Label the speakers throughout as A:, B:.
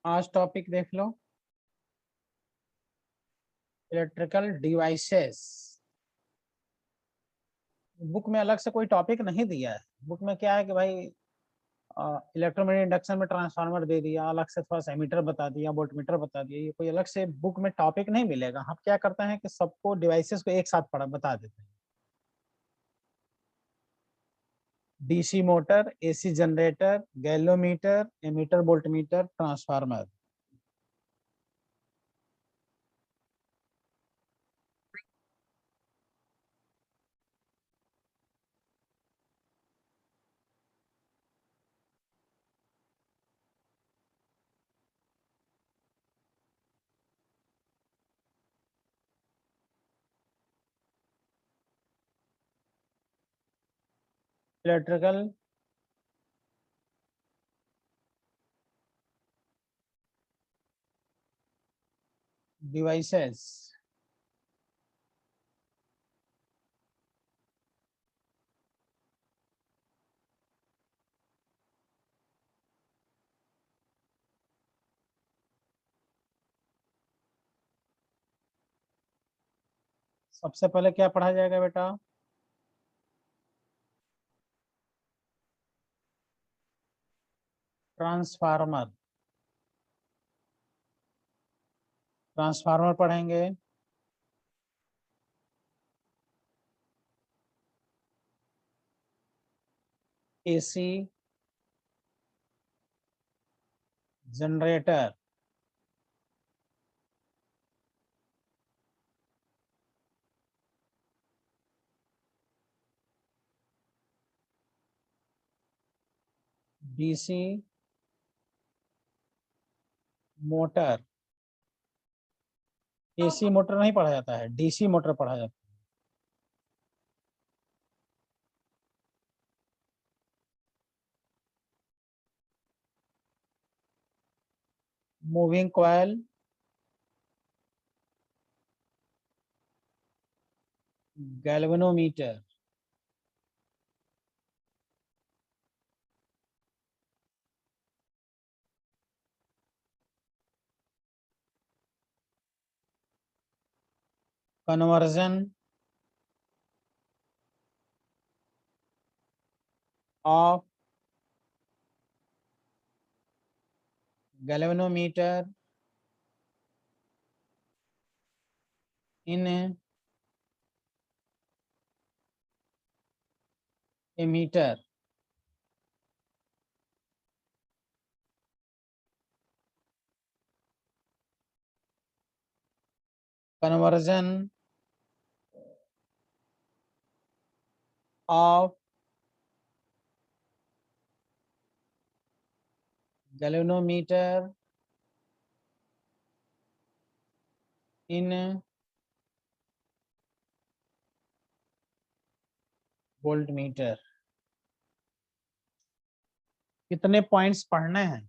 A: आज टॉपिक देख लो, electrical devices. Book में अलग से कोई टॉपिक नहीं दिया है। बुक में क्या है कि भाई इलेक्ट्रोमैग्नेटिक इंडक्शन में ट्रांसफार्मर दे दिया, अलग से थोड़ा सा एमीटर बता दिया, वोल्टमीटर बता दिया। ये कोई अलग से बुक में टॉपिक नहीं मिलेगा। हम क्या करते हैं कि सबको डिवाइसेस को एक साथ पढ़ा बता देते हैं। DC motor, AC generator, galvanometer, ammeter, voltmeter, transformer. Electrical devices. सबसे पहले क्या पढ़ा जाएगा बेटा? ट्रांसफार्मर। ट्रांसफार्मर पढ़ेंगे। AC generator. DC motor. AC motor नहीं पढ़ा जाता है, डीसी मोटर पढ़ा जाता है। Moving coil, galvanometer. Conversion of galvanometer in ammeter. Conversion of galvanometer in voltmeter. कितने पॉइंट्स पढ़ने हैं?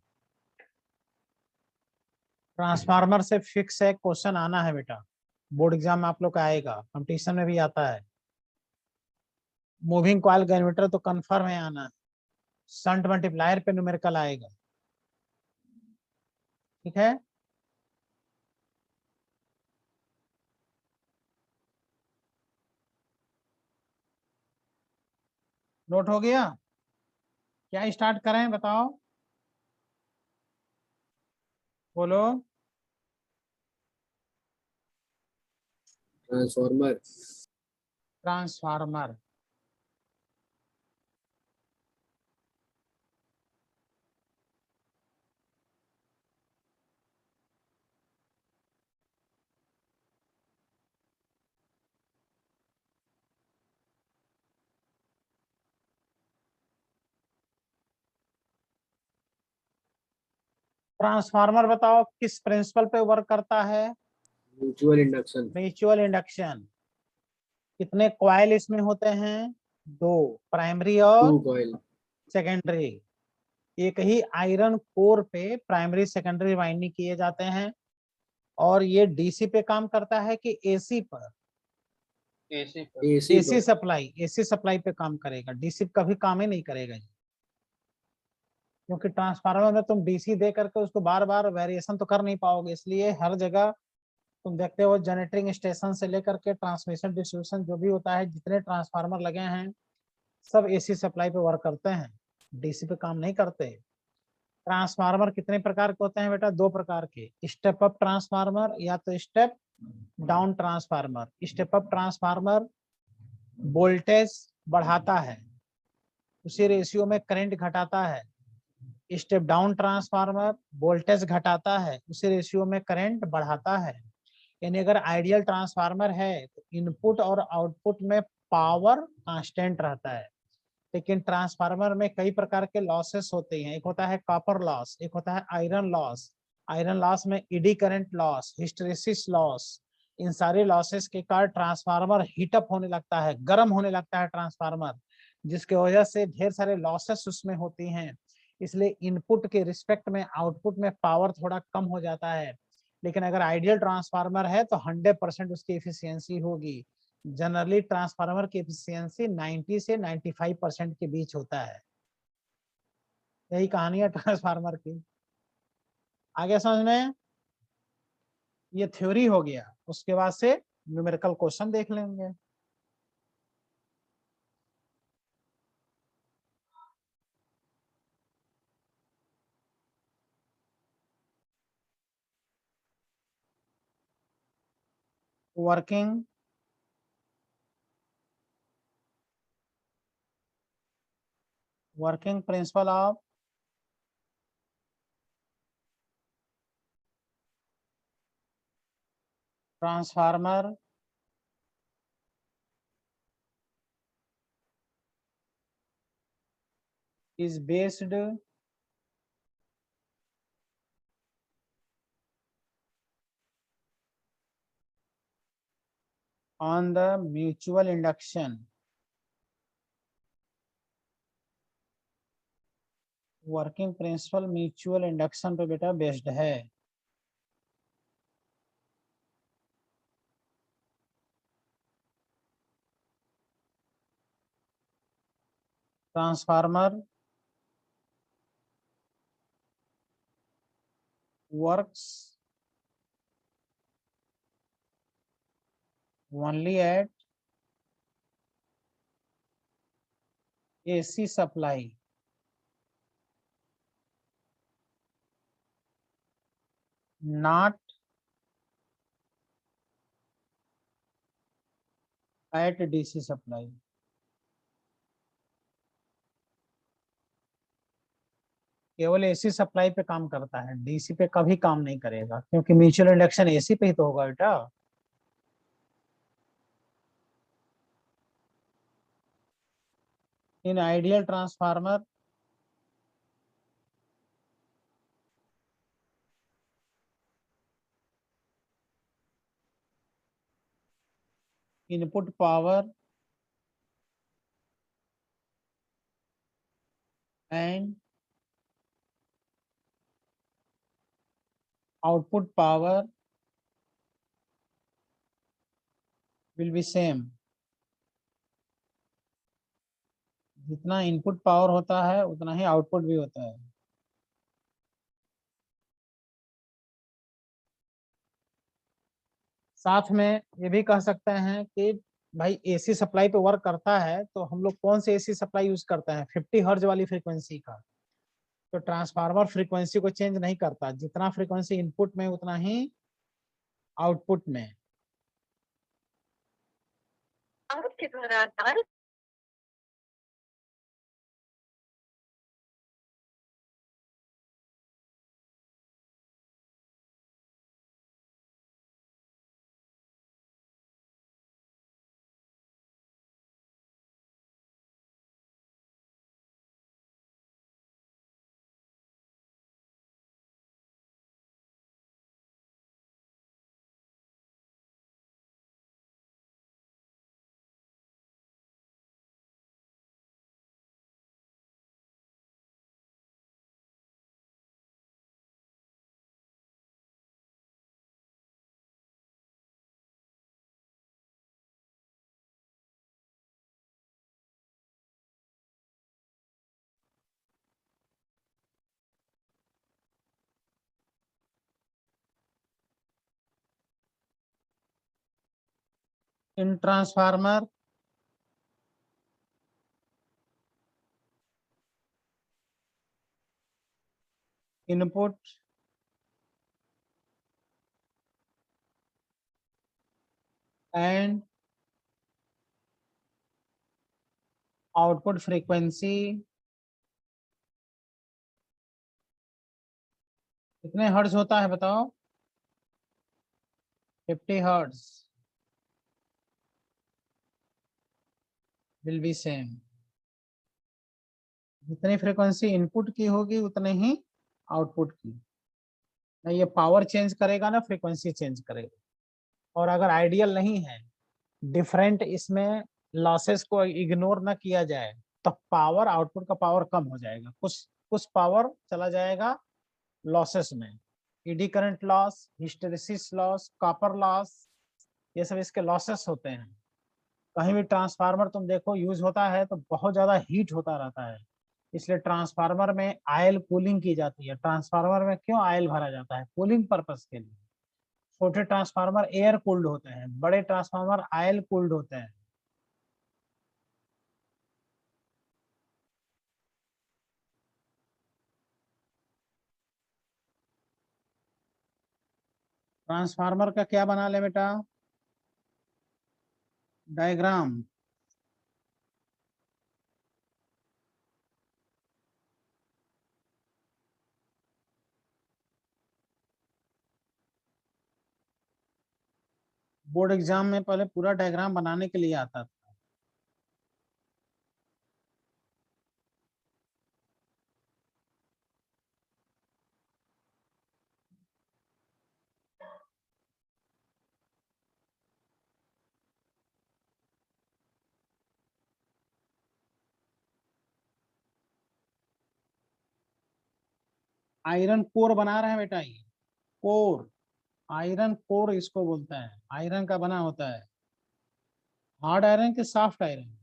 A: ट्रांसफार्मर से फिक्स है, क्वेश्चन आना है बेटा। बोर्ड एग्जाम में आप लोग का आएगा, कंपटीशन में भी आता है। मूविंग कॉइल गैल्वेनोमीटर तो कंफर्म है आना है। शंट मल्टीप्लायर पे न्यूमेरिकल आएगा। ठीक है। नोट हो गया? क्या स्टार्ट करें बताओ, बोलो।
B: ट्रांसफार्मर।
A: ट्रांसफार्मर। ट्रांसफार्मर बताओ किस प्रिंसिपल पे वर्क करता है?
B: Mutual induction.
A: Mutual induction. कितने कॉइल इसमें होते हैं? दो, प्राइमरी और
B: 2 कॉइल।
A: सेकेंडरी। एक ही आयरन कोर पे प्राइमरी सेकेंडरी वाइंडिंग किए जाते हैं। और ये डीसी पे काम करता है कि एसी पर? एसी सप्लाई पे काम करेगा। डीसी कभी काम ही नहीं करेगा। क्योंकि ट्रांसफार्मर में तुम डीसी दे करके उसको बार बार वेरिएशन तो कर नहीं पाओगे, इसलिए हर जगह तुम देखते हो जनरेटिंग स्टेशन से लेकर के ट्रांसमिशन डिस्ट्रीब्यूशन जो भी होता है, जितने ट्रांसफार्मर लगे हैं सब एसी सप्लाई पे वर्क करते हैं, डीसी पे काम नहीं करते। ट्रांसफार्मर कितने प्रकार के होते हैं बेटा? 2 प्रकार के, स्टेप अप ट्रांसफार्मर या तो step down transformer. Step up transformer voltage बढ़ाता है, उसी रेशियो में करंट घटाता है। स्टेप डाउन ट्रांसफार्मर वोल्टेज घटाता है, उसी रेशियो में करंट बढ़ाता है। यानी अगर आइडियल ट्रांसफार्मर है तो इनपुट और आउटपुट में पावर कांस्टेंट रहता है, लेकिन ट्रांसफार्मर में कई प्रकार के लॉसेस होते हैं। एक होता है कॉपर लॉस, एक होता है आयरन लॉस। आयरन लॉस में eddy current loss, hysteresis loss, इन सारे लॉसेस के कारण ट्रांसफार्मर हीटअप होने लगता है, गर्म होने लगता है ट्रांसफार्मर, जिसके वजह से ढेर सारे लॉसेस उसमें होती हैं। इसलिए इनपुट के रिस्पेक्ट में आउटपुट में पावर थोड़ा कम हो जाता है। लेकिन अगर आइडियल ट्रांसफार्मर है तो 100% उसकी एफिशिएंसी होगी। जनरली ट्रांसफार्मर की एफिशिएंसी 90 से 95% के बीच होता है। यही कहानी है ट्रांसफार्मर की। आगे समझ में? ये थ्योरी हो गया, उसके बाद से न्यूमेरिकल क्वेश्चन देख लेंगे। Working working principle of transformer is based on the mutual induction। Working principle mutual induction पे बेटा बेस्ड है। Transformer works only at AC supply, not at DC supply। केवल एसी सप्लाई पे काम करता है, डीसी पे कभी काम नहीं करेगा, क्योंकि म्यूचुअल इंडक्शन एसी पे ही तो होगा बेटा। In ideal transformer input power and output power will be same. जितना इनपुट पावर होता है उतना ही आउटपुट भी होता है। साथ में ये भी कह सकते हैं कि भाई एसी सप्लाई पे वर्क करता है तो हम लोग कौन से एसी सप्लाई यूज करते हैं? 50 हर्ज वाली फ्रीक्वेंसी का। तो ट्रांसफार्मर फ्रीक्वेंसी को चेंज नहीं करता, जितना फ्रीक्वेंसी इनपुट में उतना ही आउटपुट में। आपके द्वारा इन transformer input and output frequency कितने हर्ट्ज होता है बताओ? 50 हर्ट्ज विल बी सेम। जितनी फ्रीक्वेंसी इनपुट की होगी उतने ही आउटपुट की। ना ये पावर चेंज करेगा ना फ्रीक्वेंसी चेंज करेगा। और अगर आइडियल नहीं है, डिफरेंट इसमें लॉसेस को इग्नोर ना किया जाए, तो पावर आउटपुट का पावर कम हो जाएगा, कुछ कुछ पावर चला जाएगा लॉसेस में। Eddy current loss, hysteresis loss, copper loss, ये सब इसके लॉसेस होते हैं। कहीं भी ट्रांसफार्मर तुम देखो यूज होता है तो बहुत ज्यादा हीट होता रहता है, इसलिए ट्रांसफार्मर में आयल कूलिंग की जाती है। ट्रांसफार्मर में क्यों आयल भरा जाता है? कूलिंग पर्पस के लिए। छोटे ट्रांसफार्मर एयर कूल्ड होते हैं, बड़े ट्रांसफार्मर आयल कूल्ड होते हैं। ट्रांसफार्मर का क्या बना ले बेटा? डायग्राम। बोर्ड एग्जाम में पहले पूरा डायग्राम बनाने के लिए आता था। आयरन कोर बना रहे हैं बेटा, ये कोर, आयरन कोर इसको बोलते हैं, आयरन का बना होता है। हार्ड आयरन के सॉफ्ट आयरन?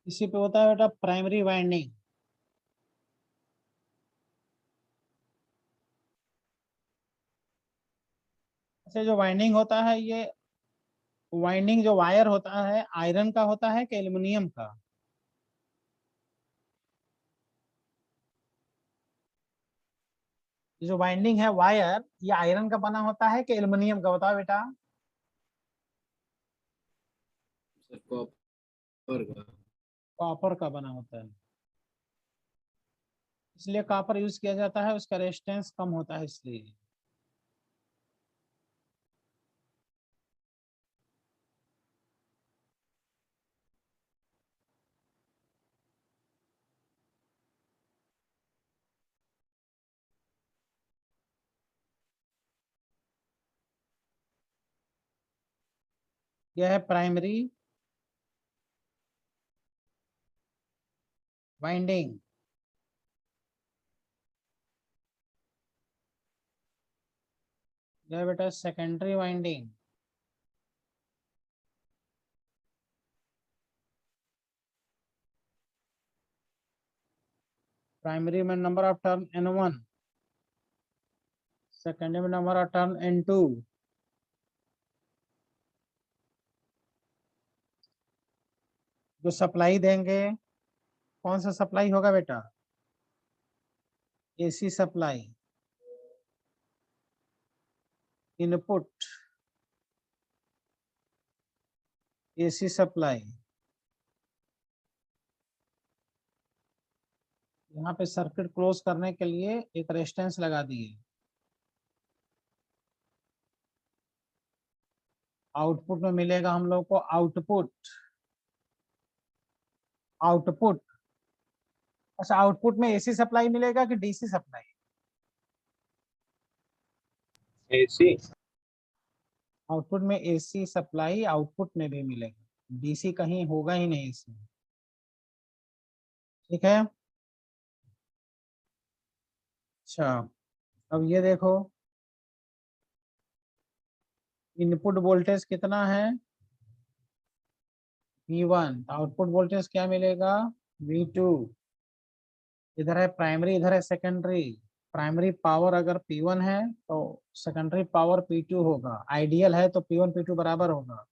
A: इसी पे होता है बेटा प्राइमरी वाइंडिंग। ऐसे जो वाइंडिंग होता है, ये वाइंडिंग जो वायर होता है आयरन का होता है कि एल्युमिनियम का? ये जो वाइंडिंग है वायर, ये आयरन का बना होता है कि एल्युमिनियम का? बताओ बेटा।
B: सर कॉपर का।
A: कॉपर का बना होता है, इसलिए कॉपर यूज किया जाता है, उसका रेजिस्टेंस कम होता है इसलिए। यह है प्राइमरी वाइंडिंग। यह बेटा सेकेंडरी वाइंडिंग। प्राइमरी में number of turn N1, secondary में नंबर ऑफ टर्न N2, जो सप्लाई देंगे कौन सा सप्लाई होगा बेटा? AC supply. Input AC supply. यहाँ पे सर्किट क्लोज करने के लिए एक रेजिस्टेंस लगा दिए। आउटपुट में मिलेगा हम लोग को आउटपुट। आउटपुट, अच्छा आउटपुट में AC सप्लाई मिलेगा कि DC सप्लाई?
C: AC।
A: आउटपुट में AC सप्लाई आउटपुट में भी मिलेगा, DC कहीं होगा ही नहीं इसमें। ठीक है। अच्छा अब ये देखो, इनपुट वोल्टेज कितना है? V1, आउटपुट वोल्टेज क्या मिलेगा? V2। इधर है प्राइमरी, इधर है सेकेंडरी। प्राइमरी पावर अगर P1 है तो सेकेंडरी पावर P2 होगा। आइडियल है तो P1 P2 बराबर होगा।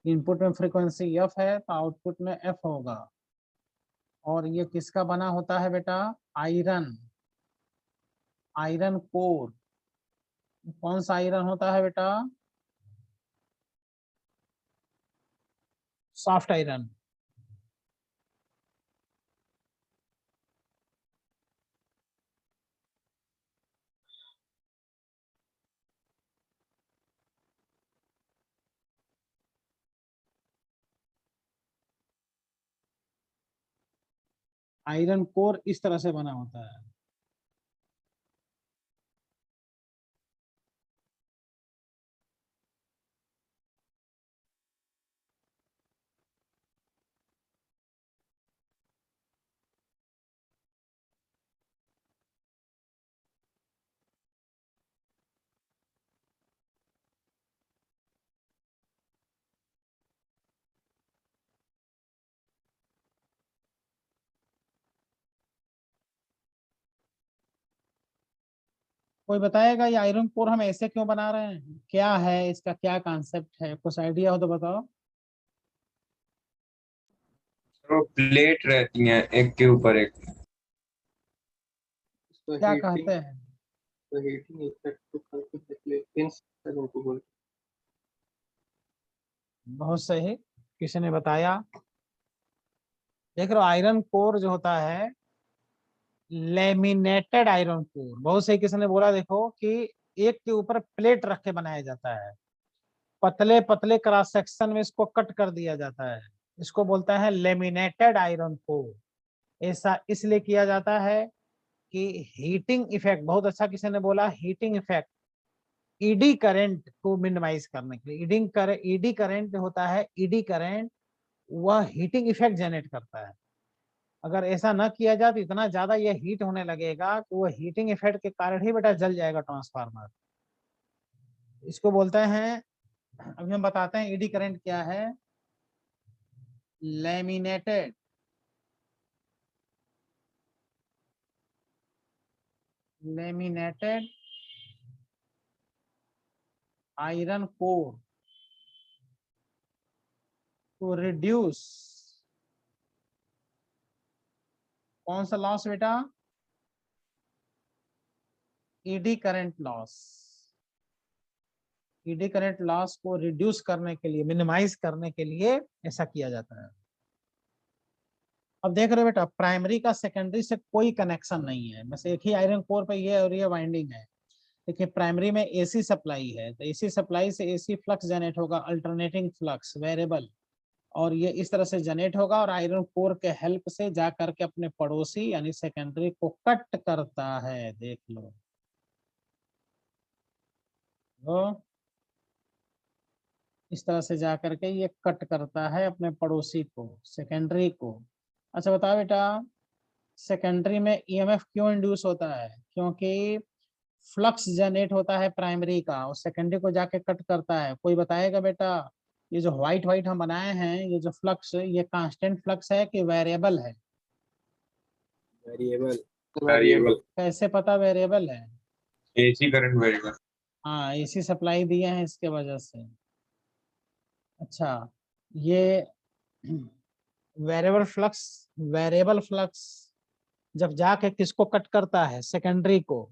A: इनपुट में फ्रीक्वेंसी F है तो आउटपुट में F होगा। और ये किसका बना होता है बेटा? आयरन। Iron core. कौन सा आयरन होता है बेटा? Soft iron. आयरन कोर इस तरह से बना होता है। कोई बताएगा ये आयरन कोर हम ऐसे क्यों बना रहे हैं? क्या है इसका, क्या कॉन्सेप्ट है? कुछ आइडिया हो तो बताओ।
C: वो प्लेट रहती हैं एक के ऊपर एक।
B: उसका
A: क्या
B: हीटिंग,
A: कहते हैं?
B: तो हीटिंग इफेक्ट को करके पिंस उनको बोलते
A: बहुत सही, किसी ने बताया। देख रहे हो आयरन कोर जो होता है लेमिनेटेड आयरन कोर, बहुत सही किसी ने बोला। देखो कि एक के ऊपर प्लेट रख के बनाया जाता है, पतले पतले क्रॉस सेक्शन में इसको कट कर दिया जाता है, इसको बोलता है लेमिनेटेड आयरन कोर। ऐसा इसलिए किया जाता है कि हीटिंग इफेक्ट, बहुत अच्छा किसी ने बोला, हीटिंग इफेक्ट ईडी करंट को मिनिमाइज करने के लिए। ईडी करंट होता है, ईडी करंट वह हीटिंग इफेक्ट जनरेट करता है। अगर ऐसा ना किया जाए तो इतना ज्यादा ये हीट होने लगेगा कि वो हीटिंग इफेक्ट के कारण ही बेटा जल जाएगा ट्रांसफार्मर। इसको बोलते हैं, अभी हम बताते हैं ईडी करंट क्या है। Laminated laminated iron core to reduce, कौन सा लॉस बेटा? Eddy current loss. Eddy current loss को रिड्यूस करने के लिए, मिनिमाइज करने के लिए ऐसा किया जाता है। अब देख रहे हो बेटा, प्राइमरी का सेकेंडरी से कोई कनेक्शन नहीं है, बस एक ही आयरन कोर पे ये और ये वाइंडिंग है। देखिए प्राइमरी में AC सप्लाई है तो AC सप्लाई से AC फ्लक्स जनरेट होगा, अल्टरनेटिंग फ्लक्स वेरिएबल, और ये इस तरह से जनरेट होगा और आयरन कोर के हेल्प से जा करके अपने पड़ोसी यानी सेकेंडरी को कट करता है। देख लो वो इस तरह से जा करके ये कट करता है अपने पड़ोसी को, सेकेंडरी को। अच्छा बताओ बेटा, सेकेंडरी में EMF क्यों इंड्यूस होता है? क्योंकि फ्लक्स जनरेट होता है प्राइमरी का और सेकेंडरी को जाके कट करता है। कोई बताएगा बेटा ये जो व्हाइट व्हाइट हम बनाए हैं, ये जो फ्लक्स, ये कांस्टेंट फ्लक्स है कि वेरिएबल है?
B: वेरिएबल।
C: वेरिएबल,
A: कैसे पता वेरिएबल है?
C: AC current variable.
A: हाँ, एसी सप्लाई दिए हैं इसके वजह से। अच्छा, ये वेरिएबल फ्लक्स जब जाके किसको कट करता है? सेकेंडरी को।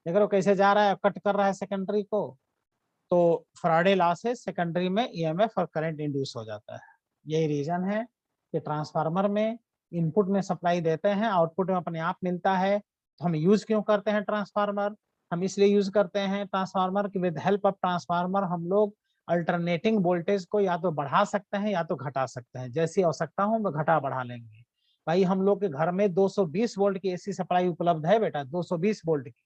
A: देख रहे हो कैसे जा रहा है, कट कर रहा है सेकेंडरी को। तो फैराडे लॉ से सेकेंडरी में ईएमएफ और करंट इंड्यूस हो जाता है। यही रीजन है कि ट्रांसफार्मर में इनपुट में सप्लाई देते हैं, आउटपुट में अपने आप मिलता है। तो हम यूज क्यों करते हैं ट्रांसफार्मर? हम इसलिए यूज करते हैं ट्रांसफार्मर कि विद हेल्प ऑफ ट्रांसफार्मर हम लोग अल्टरनेटिंग वोल्टेज को या तो बढ़ा सकते हैं या तो घटा सकते हैं। जैसी आवश्यकता हो वो घटा बढ़ा लेंगे। भाई हम लोग के घर में 220 वोल्ट की एसी सप्लाई उपलब्ध है बेटा, 220 वोल्ट की।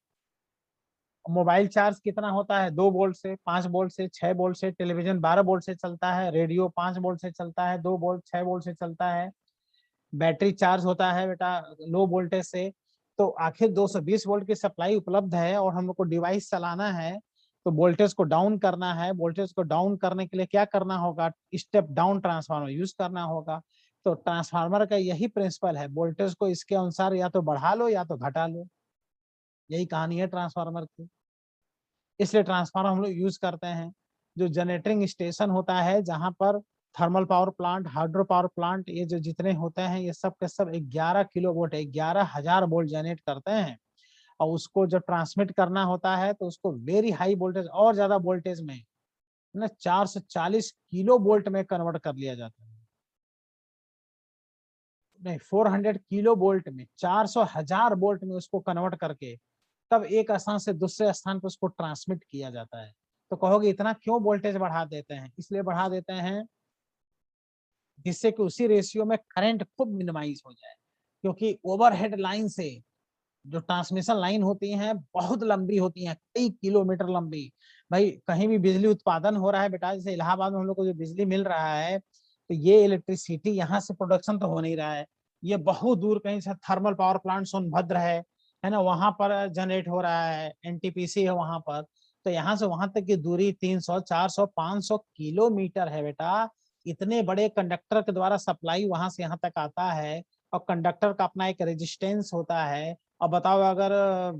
A: मोबाइल चार्ज कितना होता है? 2 वोल्ट से, 5 वोल्ट से, 6 वोल्ट से। टेलीविजन 12 वोल्ट से चलता है। रेडियो 5 वोल्ट से चलता है। 2 वोल्ट, 6 वोल्ट से चलता है। बैटरी चार्ज होता है बेटा लो वोल्टेज से। तो आखिर 220 वोल्ट की सप्लाई उपलब्ध है और हम लोग को डिवाइस चलाना है, तो वोल्टेज को डाउन करना है। वोल्टेज को डाउन करने के लिए क्या करना होगा? स्टेप डाउन ट्रांसफार्मर यूज करना होगा। तो ट्रांसफार्मर का यही प्रिंसिपल है, वोल्टेज को इसके अनुसार या तो बढ़ा लो या तो घटा लो। यही कहानी है ट्रांसफार्मर की। इसलिए ट्रांसफार्मर हम लोग यूज करते हैं। जो जनरेटिंग स्टेशन होता है, जहां पर thermal power plant, hydro power plant, ये जो जितने होते हैं ये सब के सब 11 किलो वोल्ट, 11,000 वोल्ट जनरेट करते हैं। और उसको जब ट्रांसमिट करना होता है तो उसको वेरी हाई वोल्टेज और ज्यादा वोल्टेज में ना 440 किलो वोल्ट में कन्वर्ट कर लिया जाता है। नहीं, 400 किलो वोल्ट में, 400,000 वोल्ट में उसको कन्वर्ट करके तब एक स्थान से दूसरे स्थान पर उसको ट्रांसमिट किया जाता है। तो कहोगे इतना क्यों वोल्टेज बढ़ा देते हैं? इसलिए बढ़ा देते हैं जिससे कि उसी रेशियो में करंट खूब मिनिमाइज हो जाए। क्योंकि ओवरहेड लाइन से जो ट्रांसमिशन लाइन होती हैं बहुत लंबी होती हैं, कई किलोमीटर लंबी। भाई कहीं भी बिजली उत्पादन हो रहा है बेटा, जैसे इलाहाबाद में हम लोग को जो बिजली मिल रहा है, तो ये इलेक्ट्रिसिटी यहाँ से प्रोडक्शन तो हो नहीं रहा है। ये बहुत दूर कहीं से थर्मल पावर प्लांट सोनभद्र है ना, वहां पर जनरेट हो रहा है। एनटीपीसी है वहां पर। तो यहाँ से वहां तक की दूरी 300, 400, 500 किलोमीटर है बेटा। इतने बड़े कंडक्टर के द्वारा सप्लाई वहां से यहाँ तक आता है। और कंडक्टर का अपना एक रेजिस्टेंस होता है। अब बताओ अगर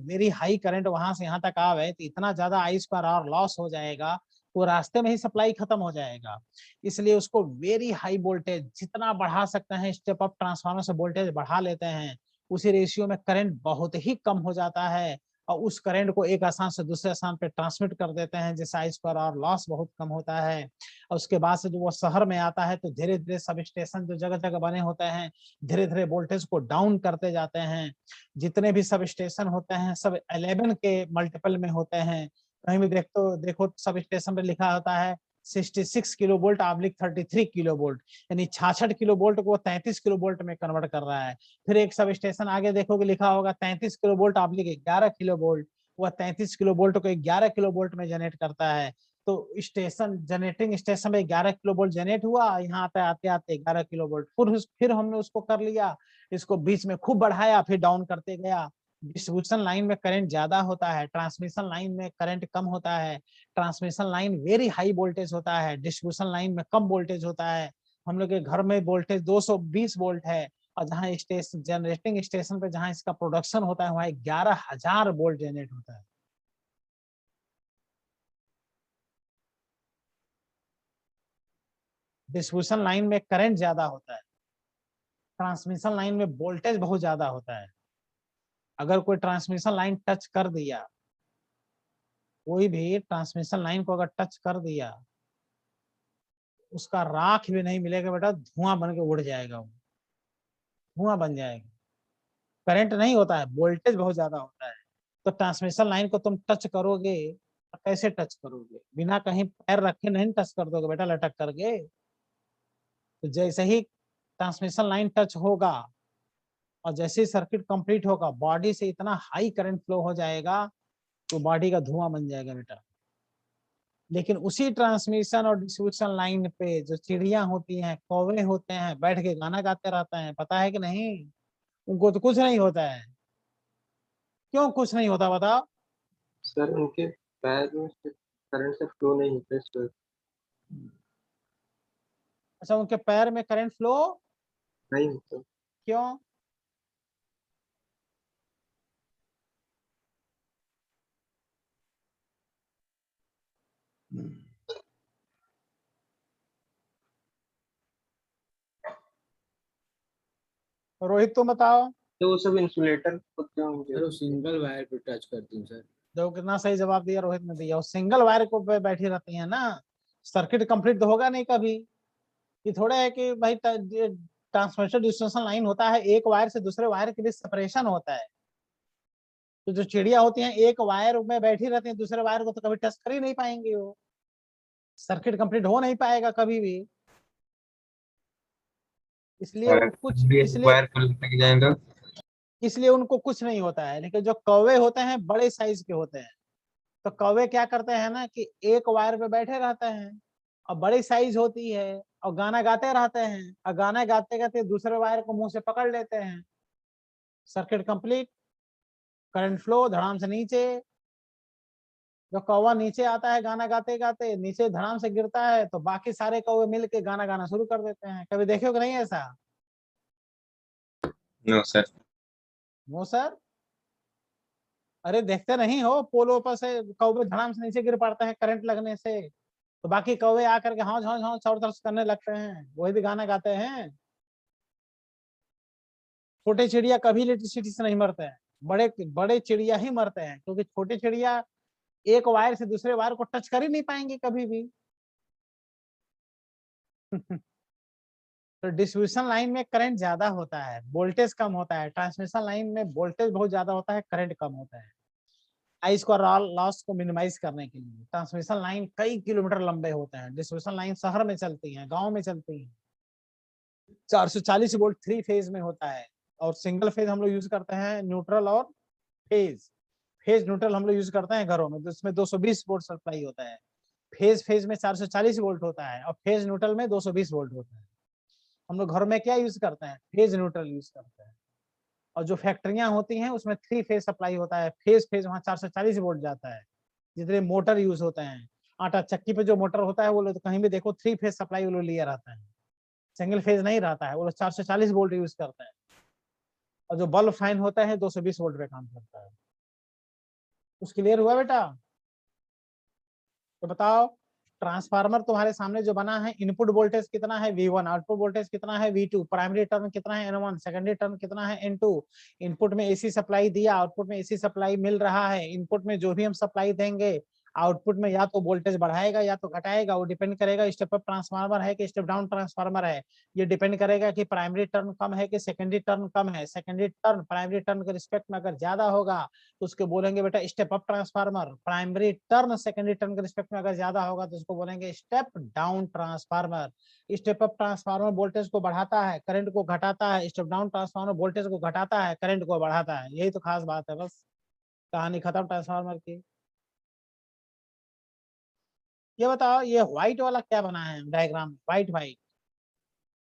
A: वेरी हाई करंट वहां से यहाँ तक आवे तो इतना ज्यादा आई स्क्वायर आर लॉस हो जाएगा, वो रास्ते में ही सप्लाई खत्म हो जाएगा। इसलिए उसको वेरी हाई वोल्टेज जितना बढ़ा सकते हैं, स्टेप अप ट्रांसफार्मर से वोल्टेज बढ़ा लेते हैं। उसी रेशियो में करंट बहुत ही कम हो जाता है और उस करंट को एक स्थान से दूसरे स्थान पे ट्रांसमिट कर देते हैं, जिससे आई स्क्वायर आर लॉस बहुत कम होता है। और उसके बाद से जो वो शहर में आता है तो धीरे धीरे सब स्टेशन जो जगह जगह बने होते हैं धीरे धीरे वोल्टेज को डाउन करते जाते हैं। जितने भी सब स्टेशन होते हैं सब 11 के मल्टीपल में होते हैं। कहीं भी देखो सब स्टेशन पे लिखा होता है 66 kilo volt oblique 33 kilo volt, यानी 66 किलो वोल्ट को 33 किलो वोल्ट में कन्वर्ट कर रहा है। फिर एक सब स्टेशन आगे देखोगे लिखा होगा 33 kilo volt oblique 11 kilo volt, वह 33 किलो वोल्ट को 11 किलो वोल्ट में जनरेट करता है। तो स्टेशन जनरेटिंग स्टेशन में 11 किलो वोल्ट जनरेट हुआ, यहाँ पे आते आते 11 किलो वोल्ट, फिर हमने उसको कर लिया, इसको बीच में खूब बढ़ाया, फिर डाउन करते गया। डिस्ट्रीब्यूशन लाइन में करंट ज्यादा होता है, ट्रांसमिशन लाइन में करंट कम होता है। Transmission line very high voltage होता है, डिस्ट्रीब्यूशन लाइन में कम वोल्टेज होता है। हम लोग के घर में वोल्टेज 220 वोल्ट है और जहाँ स्टेशन जनरेटिंग स्टेशन पे जहाँ इसका प्रोडक्शन होता है वहाँ 11,000 वोल्ट जनरेट होता है। डिस्ट्रीब्यूशन लाइन में करंट ज्यादा होता है, ट्रांसमिशन लाइन में वोल्टेज बहुत ज्यादा होता है। अगर कोई ट्रांसमिशन लाइन टच कर दिया, कोई भी ट्रांसमिशन लाइन को अगर टच कर दिया, उसका राख भी नहीं मिलेगा बेटा, धुआं बन के उड़ जाएगा, वो धुआं बन जाएगा। करंट नहीं होता है, वोल्टेज बहुत ज्यादा होता है। तो ट्रांसमिशन लाइन को तुम टच करोगे तो कैसे टच करोगे? बिना कहीं पैर रखे नहीं टच कर दोगे बेटा लटक करके। तो जैसे ही ट्रांसमिशन लाइन टच होगा और जैसे ही सर्किट कंप्लीट होगा, बॉडी से इतना हाई करंट फ्लो हो जाएगा तो बॉडी का धुआं बन जाएगा बेटा। लेकिन उसी ट्रांसमिशन और डिस्ट्रीब्यूशन लाइन पे जो चिड़िया होती हैं, कौवे होते हैं, बैठ के गाना गाते रहते हैं, पता है कि नहीं? उनको तो कुछ नहीं होता है। क्यों कुछ नहीं होता बताओ?
B: सर उनके पैर में से करंट से फ्लो नहीं होता है सर।
A: अच्छा, उनके पैर में करंट फ्लो
B: नहीं होता।
A: क्यों? रोहित तुम बताओ।
B: तो वो सब इंसुलेटर होते होंगे।
D: सर वो सिंगल वायर पे टच करती हूँ सर।
A: देखो कितना सही जवाब दिया रोहित ने दिया। सिंगल वायर को पे बैठी रहती है ना, सर्किट कंप्लीट तो होगा नहीं कभी। ये थोड़ा है कि भाई ट्रांसमिशन डिस्ट्रीब्यूशन लाइन होता है, एक वायर से दूसरे वायर के बीच सेपरेशन होता है। तो जो चिड़िया होती हैं एक वायर में बैठी रहती हैं, दूसरे वायर को तो कभी टच कर ही नहीं पाएंगे, वो सर्किट कंप्लीट हो नहीं पाएगा कभी भी। इसलिए
C: अगर
A: कुछ
C: भी
A: इसलिए
C: वायर पर लटक जाए तो
A: इसलिए उनको कुछ नहीं होता है। लेकिन जो कौवे होते हैं बड़े साइज के होते हैं, तो कौवे क्या करते हैं ना कि एक वायर पे बैठे रहते हैं और बड़ी साइज होती है और गाना गाते रहते हैं, और गाना गाते गाते दूसरे वायर को मुंह से पकड़ लेते हैं, सर्किट कंप्लीट, करंट फ्लो धड़ाम से नीचे। जो कौवा नीचे आता है गाना गाते गाते, नीचे धड़ाम से गिरता है, तो बाकी सारे कौवे मिलके गाना गाना शुरू कर देते हैं। कभी देखे हो कि नहीं ऐसा?
C: No sir.
A: वो सर, अरे देखते नहीं हो, पोलो पर से कौवे धड़ाम से नीचे गिर पड़ते हैं करंट लगने से, तो बाकी कौवे आकर के हाँ हाँ हाँ चारों तरफ करने लगते हैं, वही भी गाना गाते हैं। छोटे चिड़िया कभी इलेक्ट्रिसिटी से नहीं मरते हैं, बड़े बड़े चिड़िया ही मरते हैं, क्योंकि छोटे चिड़िया एक वायर से दूसरे वायर को टच कर ही नहीं पाएंगे कभी भी। तो डिस्ट्रीब्यूशन लाइन में करंट ज्यादा होता है, वोल्टेज कम होता है। ट्रांसमिशन लाइन में वोल्टेज बहुत ज्यादा होता है, करंट कम होता है। आई स्क्वायर लॉस को मिनिमाइज करने के लिए ट्रांसमिशन लाइन कई किलोमीटर लंबे होते हैं। डिस्ट्रीब्यूशन लाइन शहर में चलती है, गाँव में चलती है। 440 वोल्ट 3 फेज में होता है, और सिंगल फेज हम लोग यूज करते हैं न्यूट्रल और फेज। फेज न्यूट्रल हम लोग यूज करते हैं घरों में, तो इसमें 220 वोल्ट सप्लाई होता है। फेज फेज में 440 वोल्ट होता है, और फेज न्यूट्रल में 220 वोल्ट होता है। हम लोग घर में क्या यूज करते हैं? फेज न्यूट्रल यूज करते हैं। और जो फैक्ट्रियां होती हैं उसमें 3 फेज सप्लाई होता है, फेज फेज वहां 440 वोल्ट जाता है। जितने मोटर यूज होते हैं, आटा चक्की पे जो मोटर होता है वो लोग तो कहीं भी देखो 3 फेज सप्लाई वो लोग लिया रहता है, सिंगल फेज नहीं रहता है। वो लोग 440 वोल्ट यूज करते हैं। और जो बल्ब फैन होता है 220 वोल्ट पे काम करता है। कुछ क्लियर हुआ बेटा? तो बताओ, ट्रांसफार्मर तुम्हारे सामने जो बना है, इनपुट वोल्टेज कितना है V1, आउटपुट वोल्टेज कितना है V2, प्राइमरी टर्न कितना है N1, सेकेंडरी टर्न कितना है N2। इनपुट में एसी सप्लाई दिया, आउटपुट में एसी सप्लाई मिल रहा है। इनपुट में जो भी हम सप्लाई देंगे, आउटपुट में या तो वोल्टेज बढ़ाएगा या तो घटाएगा। वो डिपेंड करेगा स्टेप अप ट्रांसफार्मर है कि स्टेप डाउन ट्रांसफार्मर है। ये डिपेंड करेगा कि प्राइमरी टर्न कम है कि सेकेंडरी टर्न कम है। सेकेंडरी टर्न प्राइमरी टर्न के रिस्पेक्ट में अगर ज्यादा होगा तो उसको बोलेंगे बेटा step up transformer. Primary turn secondary turn के रिस्पेक्ट में अगर ज्यादा होगा तो उसको बोलेंगे step down transformer. Step up transformer voltage को बढ़ाता है, करंट को घटाता है। स्टेप डाउन ट्रांसफार्मर वोल्टेज को घटाता है, करंट को बढ़ाता है। यही तो खास बात है, बस कहानी खत्म ट्रांसफार्मर की। ये बताओ, ये व्हाइट वाला क्या बना है diagram? White white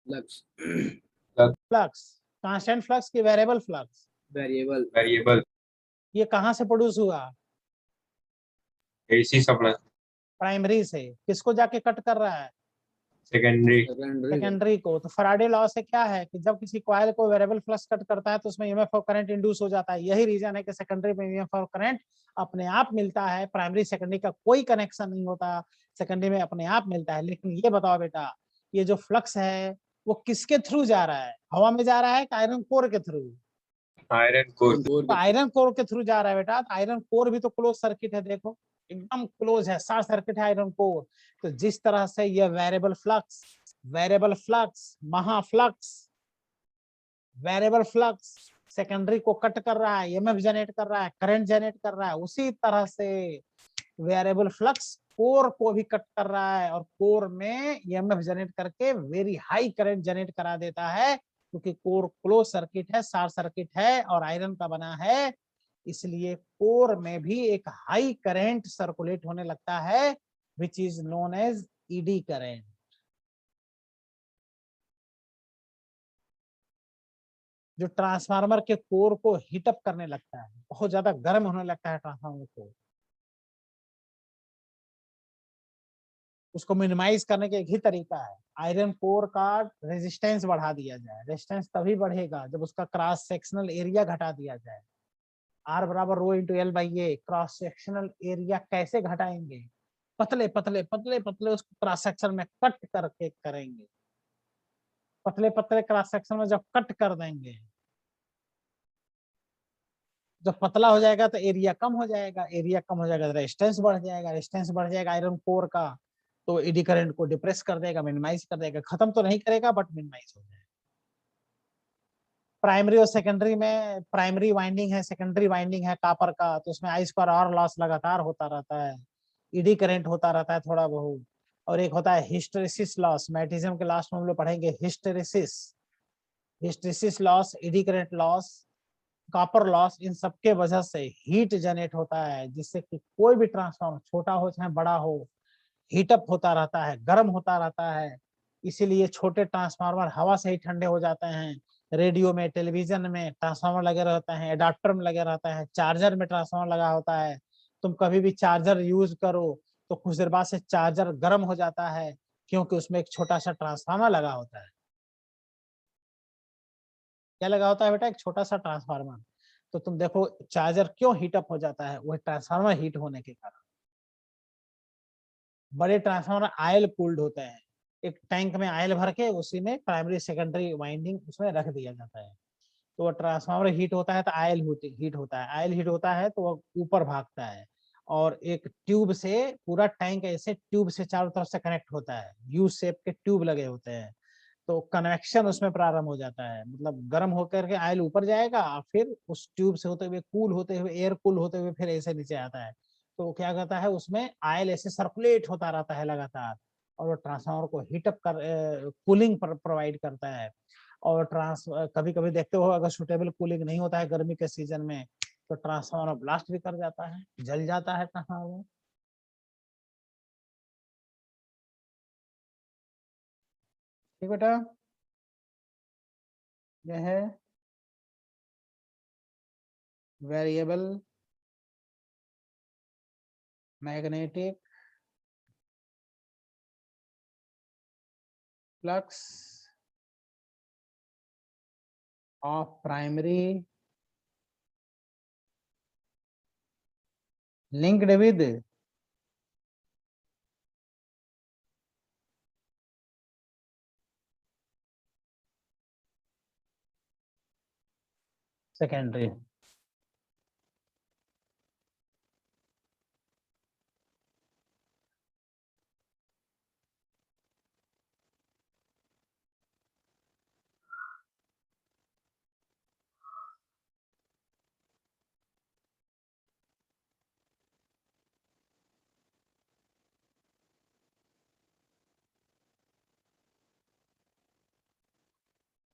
D: flux.
A: Flux, constant flux की वेरिएबल फ्लक्स?
D: वेरिएबल।
C: वेरिएबल।
A: ये कहाँ से प्रोड्यूस हुआ?
C: AC supply.
A: प्राइमरी से। किसको जाके कट कर रहा है?
C: सेकेंडरी।
A: सेकेंडरी को। तो फैराडे लॉ से क्या है कि जब किसी कॉइल को वेरिएबल फ्लक्स कट करता है तो उसमें ईएमएफ और करंट इंड्यूस हो जाता है। यही रीजन है कि सेकेंडरी में ईएमएफ और करंट अपने आप मिलता है, प्राइमरी सेकेंडरी का कोई कनेक्शन नहीं होता, सेकेंडरी में अपने आप मिलता है। लेकिन ये बताओ बेटा, ये जो फ्लक्स है वो किसके थ्रू जा रहा है? हवा में जा रहा है कि आयरन कोर के थ्रू?
C: Iron core.
A: तो आयरन कोर के थ्रू जा रहा है बेटा। तो आयरन कोर भी तो क्लोज सर्किट है, देखो एकदम क्लोज है, शॉर्ट सर्किट है आयरन कोर। तो जिस तरह से ये वेरिएबल फ्लक्स महाफ्लक्स वेरिएबल फ्लक्स सेकेंडरी को कट कर रहा है, ईएमएफ जनरेट कर रहा है, करंट जनरेट कर रहा है, उसी तरह से वेरिएबल फ्लक्स कोर को भी कट कर रहा है और कोर में ईएमएफ जनरेट करके वेरी हाई करंट जनरेट करा देता है। क्योंकि कोर क्लोज सर्किट है, शॉर्ट सर्किट है और आयरन का बना है, इसलिए कोर में भी एक हाई करंट सर्कुलेट होने लगता है, which is known as eddy current. जो ट्रांसफार्मर के कोर को हीटअप करने लगता है, बहुत ज्यादा गर्म होने लगता है ट्रांसफार्मर को, उसको मिनिमाइज करने का एक ही तरीका है, आयरन कोर का रेजिस्टेंस बढ़ा दिया जाए। रेजिस्टेंस तभी बढ़ेगा जब उसका क्रॉस सेक्शनल एरिया घटा दिया जाए। R बराबर rho into L by A, cross sectional area कैसे घटाएंगे? पतले पतले पतले पतले उसको क्रॉस सेक्शन में कट करके करेंगे। पतले पतले क्रॉस सेक्शन में जब कट कर देंगे, जब पतला हो जाएगा तो एरिया कम हो जाएगा, एरिया कम हो जाएगा तो रेजिस्टेंस बढ़ जाएगा, रेजिस्टेंस बढ़ जाएगा आयरन कोर का, तो एडी करंट को डिप्रेस कर देगा, मिनिमाइज कर देगा, खत्म तो नहीं करेगा बट मिनिमाइज हो जाएगा। प्राइमरी और सेकेंडरी में, प्राइमरी वाइंडिंग है, सेकेंडरी वाइंडिंग है कॉपर का, तो उसमें आई स्क्वायर आर लॉस लगातार होता रहता है, ईडी करंट होता रहता है थोड़ा बहुत। और एक होता है हिस्टेरिसिस लॉस, मैग्नीशियम के लास्ट में हम लोग पढ़ेंगे hysteresis, hysteresis loss, eddy current loss, copper loss, इन सब के वजह से हीट जनरेट होता है, जिससे कि कोई भी ट्रांसफार्मर छोटा हो चाहे बड़ा हो, हीटअप होता रहता है, गर्म होता रहता है। इसीलिए छोटे ट्रांसफार्मर हवा से ही ठंडे हो जाते हैं। रेडियो में, टेलीविजन में ट्रांसफार्मर लगे रहते हैं, एडाप्टर में लगे रहता है, चार्जर में ट्रांसफार्मर लगा होता है। तुम कभी भी चार्जर यूज करो तो कुछ देर बाद से चार्जर गर्म हो जाता है, क्योंकि उसमें एक छोटा सा ट्रांसफार्मर लगा होता है। क्या लगा होता है बेटा? एक छोटा सा ट्रांसफार्मर। तो तुम देखो चार्जर क्यों हीटअप हो जाता है, वह ट्रांसफार्मर हीट होने के कारण। बड़े ट्रांसफार्मर ऑयल कूल्ड होते हैं, एक टैंक में ऑयल भर के उसी में प्राइमरी सेकेंडरी वाइंडिंग उसमें रख दिया जाता है। तो वो ट्रांसफार्मर हीट होता है तो ऑयल हीट होता है, ऑयल हीट होता है तो वो ऊपर भागता है, और एक ट्यूब से पूरा टैंक ऐसे ट्यूब से चारों तरफ से कनेक्ट होता है, यू शेप के ट्यूब लगे होते हैं। तो कन्वेक्शन उसमें प्रारंभ हो जाता है, मतलब गर्म होकर के ऑयल ऊपर जाएगा, फिर उस ट्यूब से होते हुए कूल होते हुए, एयर कूल होते हुए फिर ऐसे नीचे आता है। तो क्या करता है, उसमें ऑयल ऐसे सर्कुलेट होता रहता है लगातार, और वो ट्रांसफार्मर को हीटअप कर कूलिंग प्रोवाइड करता है। और कभी कभी देखते हो अगर सुटेबल कूलिंग नहीं होता है गर्मी के सीजन में, तो ट्रांसफार्मर ब्लास्ट भी कर जाता है, जल जाता है ट्रांसफार्मर। ठीक बेटा, यह है variable magnetic flux of primary linked with secondary.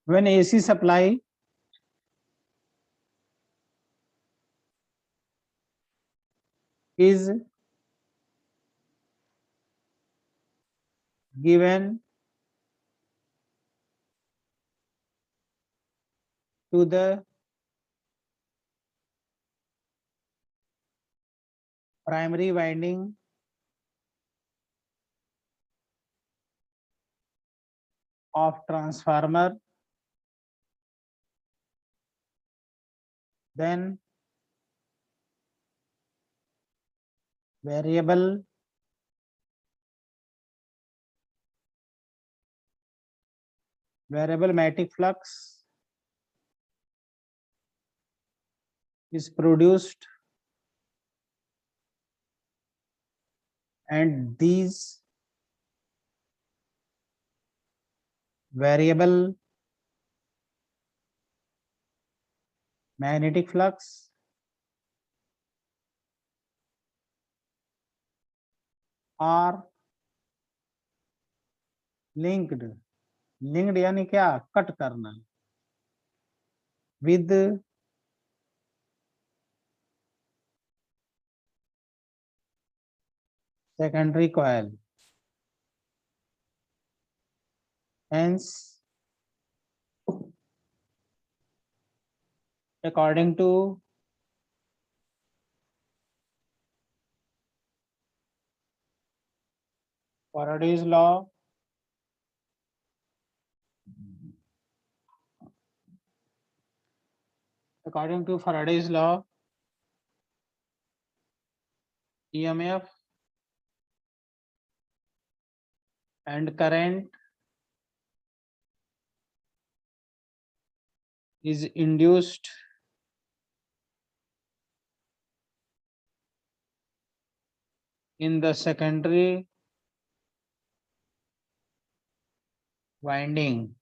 A: When AC supply is given to the primary winding of transformer, then variable magnetic flux is produced, and these variable magnetic flux are linked, linked यानी क्या? Cut करना, with secondary coil. Hence, according to Faraday's law, according to Faraday's law, EMF and current is induced in the secondary winding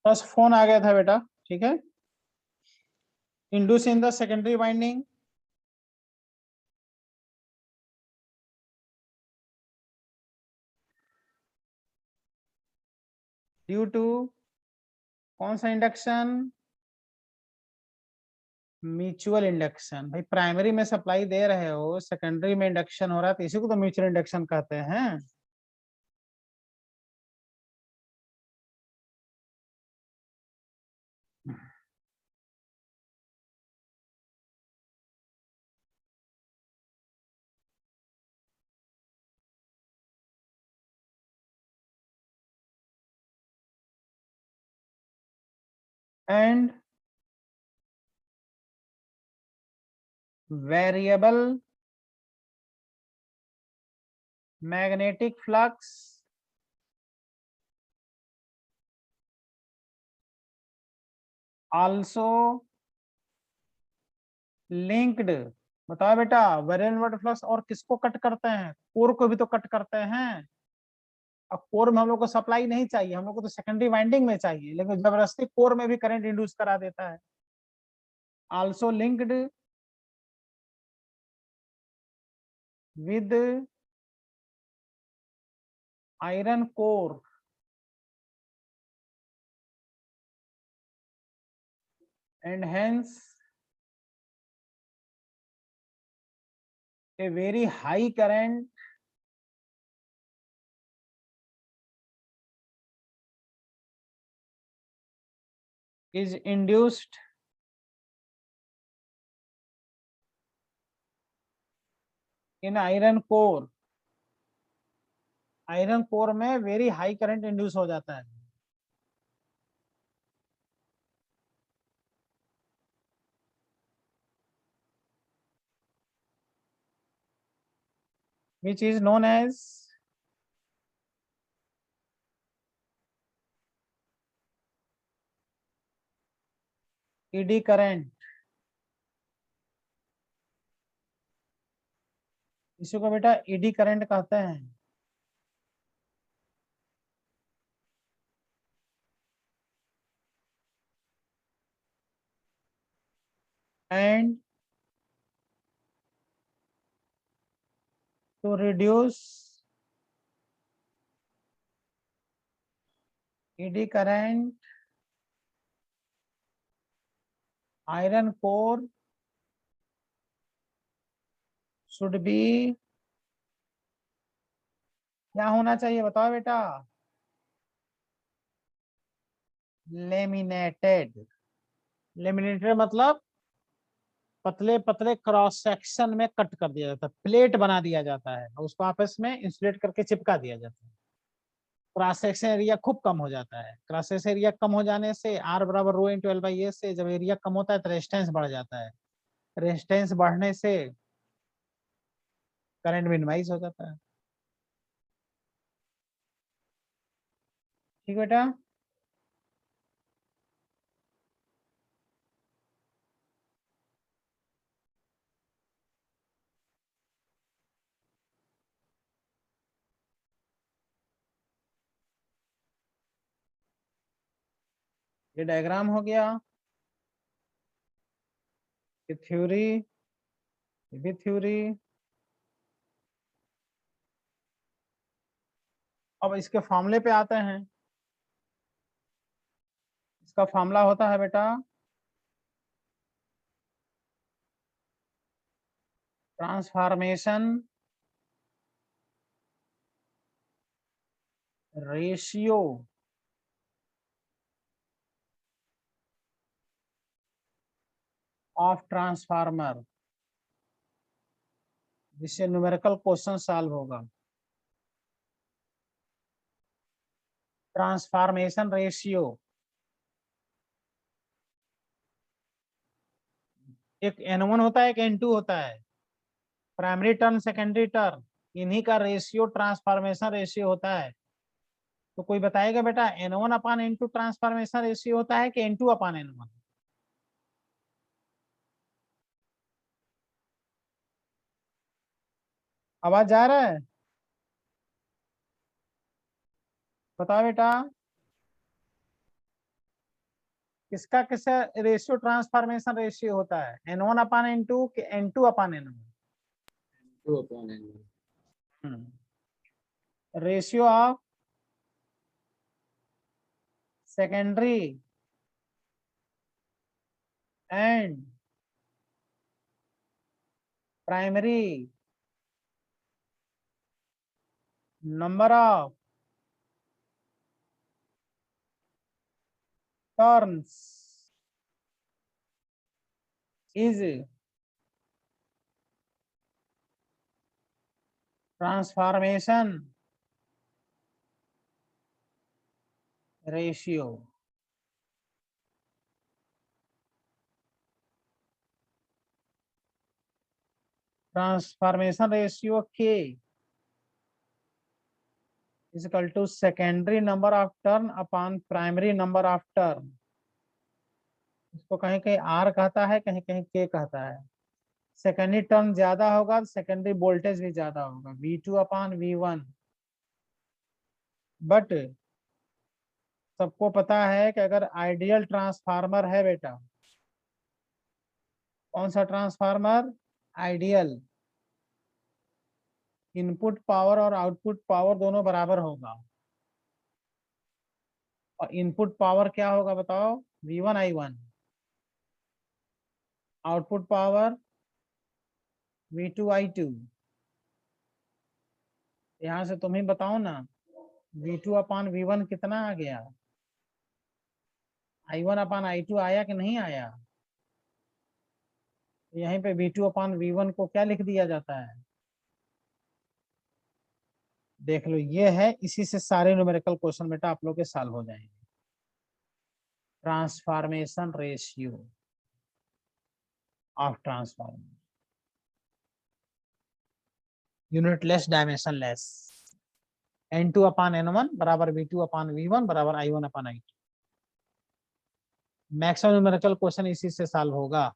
A: बस phone आ गया था बेटा, ठीक है। Induce in the secondary winding due to कौन सा इंडक्शन, म्यूचुअल इंडक्शन। भाई प्राइमरी में सप्लाई दे रहे हो, सेकेंडरी में इंडक्शन हो रहा है, तो इसी को तो म्यूचुअल इंडक्शन कहते हैं। And variable magnetic flux also linked. बताओ बेटा, वेरिएबल फ्लक्स और किसको कट करते हैं? कोर को भी तो कट करते हैं। अब कोर में हम लोग को सप्लाई नहीं चाहिए, हम लोग को तो सेकेंडरी वाइंडिंग में चाहिए, लेकिन जबरदस्ती कोर में भी करंट इंड्यूस करा देता है। Also linked with iron core and hence a very high current is induced in iron core। Iron core में वेरी हाई करंट इंड्यूस हो जाता है। which is known as eddy current. इसी को बेटा ईडी करंट कहते हैं। . and to reduce eddy current, iron core should be, क्या होना चाहिए बताओ बेटा? लेमिनेटेड। लेमिनेटेड मतलब पतले पतले क्रॉस सेक्शन में कट कर दिया जाता है, प्लेट बना दिया जाता है और उसको आपस में इंसुलेट करके चिपका दिया जाता है। क्रॉस सेक्शन एरिया खूब कम हो जाता है। क्रॉस सेक्शन एरिया कम हो जाने से R बराबर रो इंटू एल बाई ए से जब एरिया कम होता है तो रेजिस्टेंस बढ़ जाता है। रेजिस्टेंस बढ़ने से करंट मिनिमाइज हो जाता है। ठीक बेटा? ये डायग्राम हो गया, ये थ्योरी, ये भी थ्योरी। अब इसके फॉर्मूले पे आते हैं। इसका फॉर्मूला होता है बेटा ट्रांसफॉर्मेशन रेशियो ऑफ ट्रांसफार्मर, जिससे न्यूमेरिकल क्वेश्चन सॉल्व होगा। ट्रांसफॉर्मेशन रेशियो, एक N1 होता है, एक N2 होता है, प्राइमरी टर्न सेकेंडरी टर्न, इन्हीं का रेशियो ट्रांसफॉर्मेशन रेशियो होता है। तो कोई बताएगा बेटा N1 अपान N2 ट्रांसफॉर्मेशन रेशियो होता है कि N2 अपान N1? आवाज जा रहा है? बताओ बेटा किसका किसका रेशियो ट्रांसफॉर्मेशन रेशियो होता है, N1 अपान N2 कि N2 upon N1?
D: 2/n1।
A: Ratio of secondary and primary number of turns is transformation ratio. Transformation ratio के is equal to secondary number of turn upon primary number of turn. इसको कहीं कहीं R कहता है, कहीं कहीं K कहता है। सेकेंडरी टर्न ज्यादा होगा तो सेकेंडरी वोल्टेज भी ज्यादा होगा, V2 अपान V1। बट सबको पता है कि अगर आइडियल ट्रांसफार्मर है बेटा, कौन सा ट्रांसफार्मर? आइडियल, इनपुट पावर और आउटपुट पावर दोनों बराबर होगा। और इनपुट पावर क्या होगा बताओ? V1 I1। Output power V2 I2। यहां से तुम ही बताओ ना, V2 अपान V1 कितना आ गया? I1 अपान I2 आया कि नहीं आया? यहीं पे V2 अपान V1 को क्या लिख दिया जाता है? देख लो, ये है, इसी से सारे न्यूमेरिकल क्वेश्चन बेटा आप लोग के सॉल्व हो जाएंगे। Transformation ratio of transformer, unitless dimensionless. N2 upon N1 बराबर V2 अपान V1 बराबर I1 अपान I2। मैक्सिमम न्यूमेरिकल क्वेश्चन इसी से सॉल्व होगा।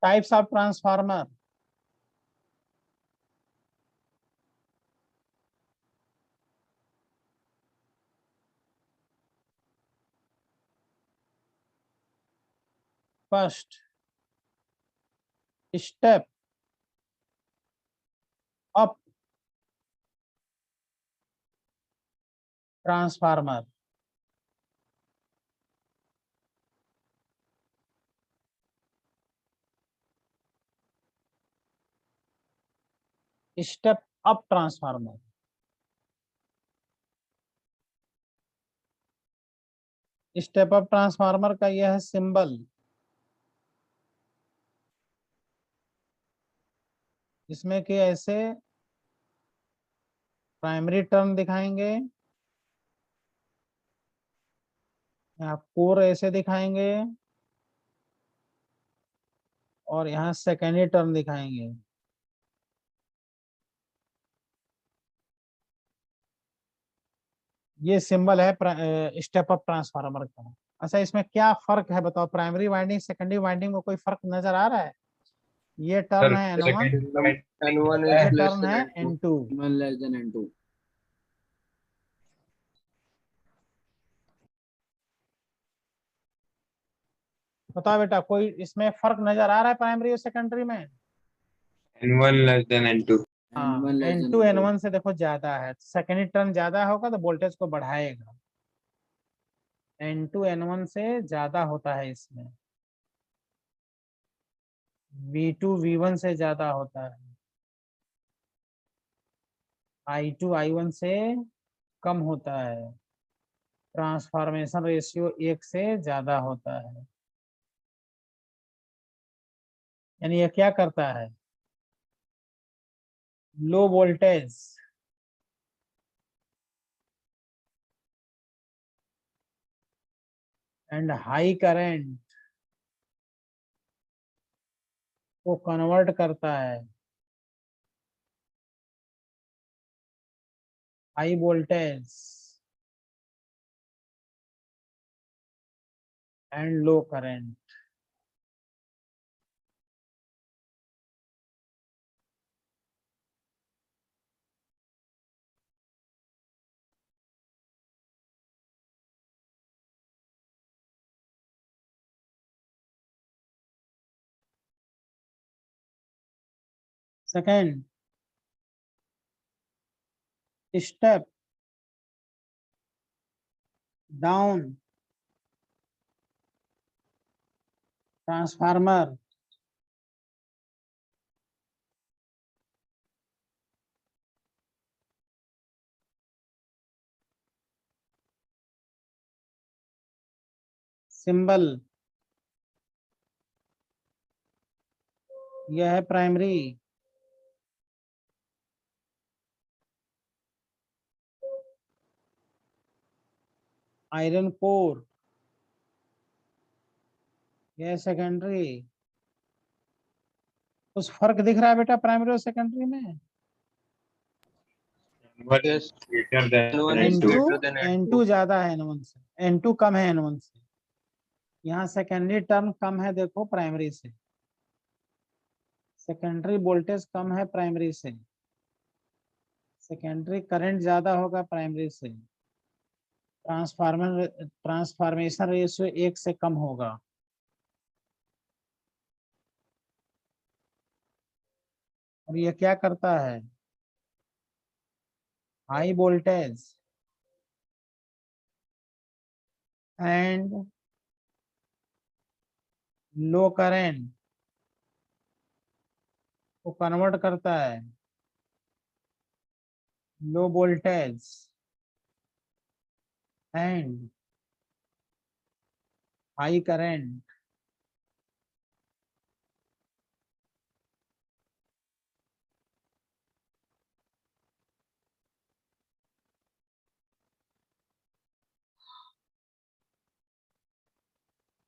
A: Types of transformer. First step up transformer. Step up transformer. Step up transformer का यह है सिंबल। इसमें कि ऐसे प्राइमरी टर्म दिखाएंगे, यहाँ कोर ऐसे दिखाएंगे, और यहाँ सेकेंडरी टर्म दिखाएंगे। ये सिंबल है स्टेप अप ट्रांसफार्मर का। अच्छा, इसमें क्या फर्क है बताओ? प्राइमरी वाइंडिंग सेकेंडरी वाइंडिंग में कोई फर्क नजर आ रहा है? ये टर्न
C: सर
A: है N1,
C: सेकंड
B: N1
A: ये
B: is less
A: टर्न
B: than
A: है
B: N2.
A: N2।
D: N1 less than N2.
A: बताओ बेटा, कोई इसमें फर्क नजर आ रहा है प्राइमरी और सेकेंडरी में?
C: N1 less than N2।
A: हाँ,
D: N1 less than
A: N2
D: N2.
A: N1 से देखो ज्यादा है, सेकेंडरी टर्न ज्यादा होगा तो वोल्टेज को बढ़ाएगा। N2 N1 से ज्यादा होता है इसमें। V2 V1 से ज्यादा होता है। I2 I1 से कम होता है। ट्रांसफॉर्मेशन रेशियो 1 से ज्यादा होता है। यानी ये क्या करता है? Low voltage and high current को कन्वर्ट करता है high voltage and low current. Second step down transformer symbol, यह है प्राइमरी, आयरन कोर, यह सेकेंडरी। कुछ फर्क दिख रहा है बेटा प्राइमरी और सेकेंडरी में?
C: N1
B: Yes,
C: is greater than
B: N1 is
C: N2।
A: N2
B: greater than N2.
A: N2 ज्यादा है N1 से, N2 कम है N1 से। यहाँ सेकेंडरी टर्म कम है देखो प्राइमरी से, सेकेंडरी वोल्टेज कम है प्राइमरी से, सेकेंडरी करंट ज्यादा होगा प्राइमरी से, ट्रांसफॉर्मेशन रेशियो 1 से कम होगा। और ये क्या करता है? High voltage and low current को कन्वर्ट करता है low voltage and high current.